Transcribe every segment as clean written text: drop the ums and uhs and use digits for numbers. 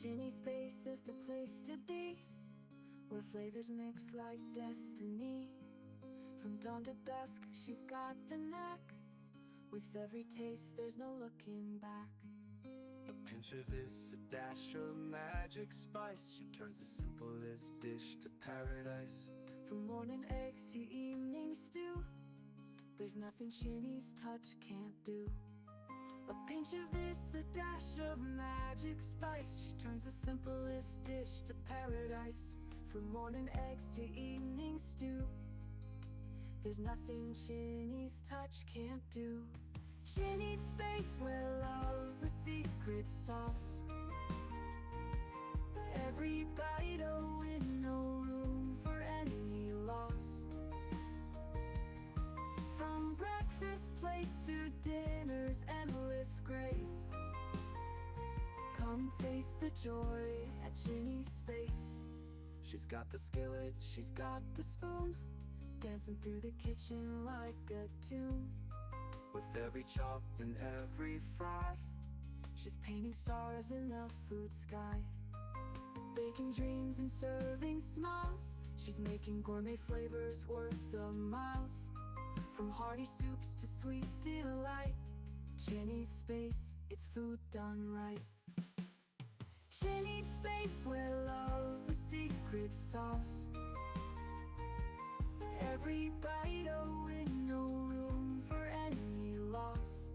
Ginny Space is the place to be, where flavors mix like destiny. From dawn to dusk, she's got the knack. With every taste, there's no looking back. A pinch of this, a dash of magic spice. She turns the simplest dish to paradise. From morning eggs to evening stew, there's nothing Ginny's touch can't do. A pinch of this, a dash of magic spice. She turns the simplest dish to paradise. From morning eggs to evening stew, there's nothing Ginny's touch can't do. Ginny's Space, where love's the secret sauce. Every bite a win, no room for any loss. From breakfast plates to dinner's endless grace, come taste the joy at Ginny's Space. She's got the skillet, She's got the spoon, dancing through the kitchen like a tune. with every chop and every fry. She's painting stars in the food sky, baking dreams and serving smiles. She's making gourmet flavors worth the miles. From hearty soups to sweet delight, Ginny's Space, it's food done right. Ginny's Space, where love's the secret sauce. Every bite a win, no room for any loss.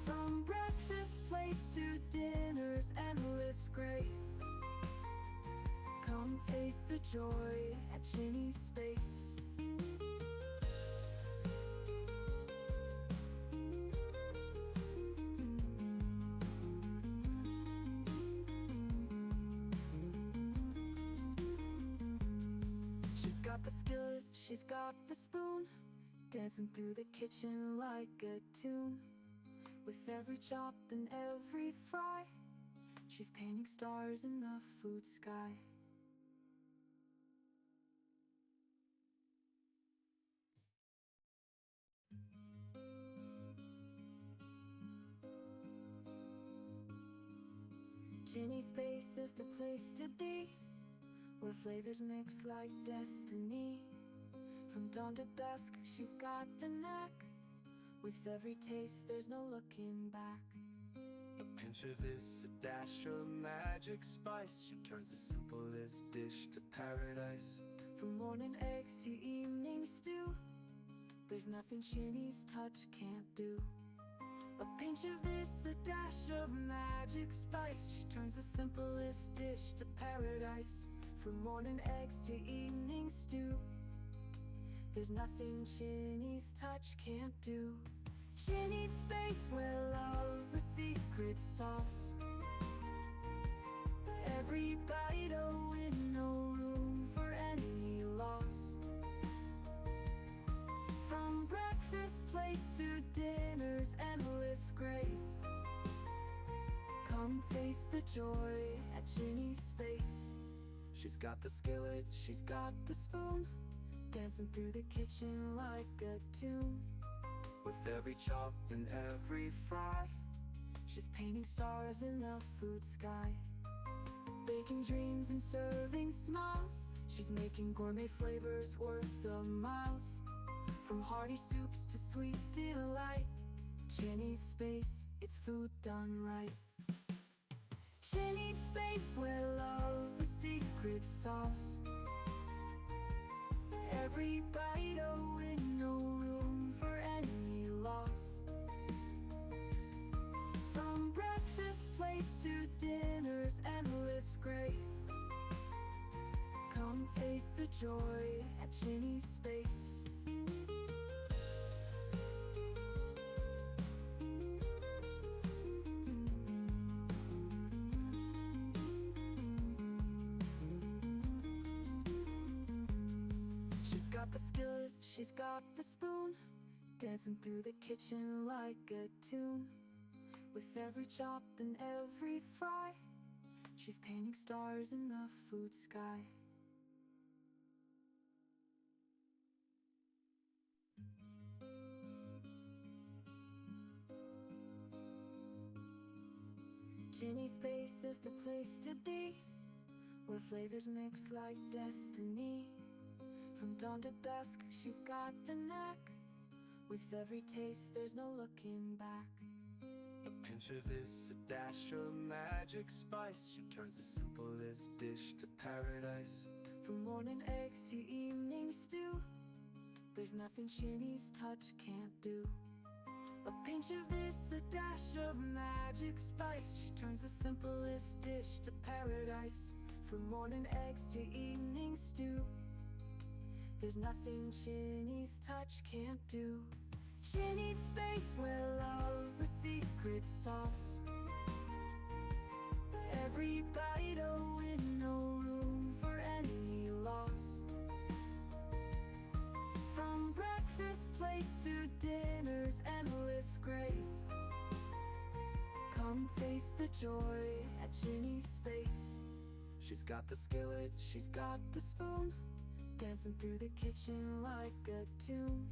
From breakfast plates to dinner's endless grace, come taste the joy at Ginny's Space. She's got the spoon, dancing through the kitchen like a tune. With every chop and every fry, she's painting stars in the food sky. Ginny's Space is the place to be, where flavors mix like destiny. From dawn to dusk, she's got the knack. With every taste, there's no looking back. A pinch of this, a dash of magic spice. She turns the simplest dish to paradise. From morning eggs to evening stew, there's nothing Ginny's touch can't do. A pinch of this, a dash of magic spice. She turns the simplest dish to paradise. From morning eggs to evening stew, there's nothing Ginny's touch can't do. Ginny's Space, where love's the secret sauce. Every bite a win, no room for any loss. From breakfast plates to dinner's endless grace, come taste the joy at Ginny's Space. She's got the skillet, She's got the spoon, dancing through the kitchen like a tune. with every chop and every fry. She's painting stars in the food sky, baking dreams and serving smiles. She's making gourmet flavors worth the miles. From hearty soups to sweet delight, Ginny's Space, it's food done right. Ginny's Space, where love's the secret sauce. Every bite a win, no room for any loss. From breakfast plates to dinner's endless grace, come taste the joy at Ginny's Space. She's got the spoon, dancing through the kitchen like a tune. With every chop and every fry, she's painting stars in the food sky. Ginny Space is the place to be, where flavors mix like destiny. From dawn to dusk, she's got the knack. With every taste, there's no looking back. A pinch of this, a dash of magic spice. She turns the simplest dish to paradise. From morning eggs to evening stew, there's nothing Ginny's touch can't do. A pinch of this, a dash of magic spice. She turns the simplest dish to paradise. From morning eggs to evening stew, there's nothing Ginny's touch can't do. Ginny's Space, where love's the secret sauce. Every bite a win, no room for any loss. From breakfast plates to dinner's endless grace, come taste the joy at Ginny's Space. She's got the skillet, She's got the spoon, dancing through the kitchen like a tune.